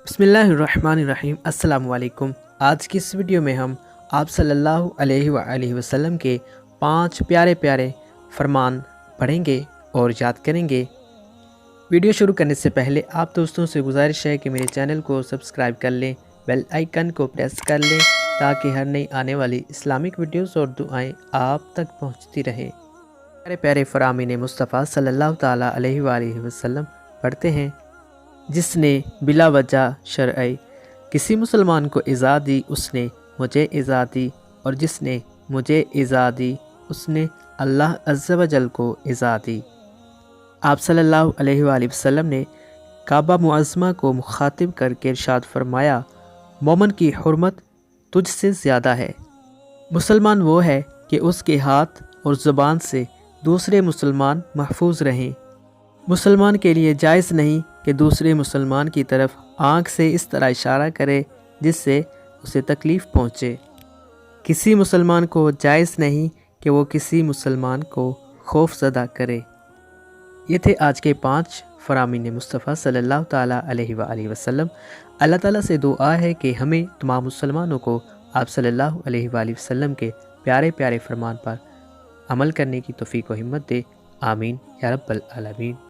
بسم اللہ الرحمن الرحیم۔ السلام علیکم۔ آج کی اس ویڈیو میں ہم آپ صلی اللہ علیہ وآلہ وسلم کے 5 پیارے پیارے فرمان پڑھیں گے اور یاد کریں گے۔ ویڈیو شروع کرنے سے پہلے آپ دوستوں سے گزارش ہے کہ میرے چینل کو سبسکرائب کر لیں، بیل آئیکن کو پریس کر لیں تاکہ ہر نئی آنے والی اسلامک ویڈیوز اور دعائیں آپ تک پہنچتی رہیں۔ پیارے پیارے فرامین مصطفیٰ صلی اللہ تعالیٰ علیہ وآلہ وسلم پڑھتے ہیں، جس نے بلا وجہ شرعی کسی مسلمان کو ایذا دی اس نے مجھے ایذا دی، اور جس نے مجھے ایذا دی اس نے اللہ عز و جل کو ایذا دی۔ آپ صلی اللہ علیہ وآلہ وسلم نے کعبہ معظمہ کو مخاطب کر کے ارشاد فرمایا، مومن کی حرمت تجھ سے زیادہ ہے۔ مسلمان وہ ہے کہ اس کے ہاتھ اور زبان سے دوسرے مسلمان محفوظ رہیں۔ مسلمان کے لیے جائز نہیں کہ دوسرے مسلمان کی طرف آنکھ سے اس طرح اشارہ کرے جس سے اسے تکلیف پہنچے۔ کسی مسلمان کو جائز نہیں کہ وہ کسی مسلمان کو خوف زدہ کرے۔ یہ تھے آج کے 5 فرامین مصطفیٰ صلی اللہ تعالیٰ علیہ وآلہ وسلم۔ اللہ تعالیٰ سے دعا ہے کہ ہمیں تمام مسلمانوں کو آپ صلی اللہ علیہ وآلہ وسلم کے پیارے پیارے فرمان پر عمل کرنے کی توفیق و ہمت دے۔ آمین یا رب العالمین۔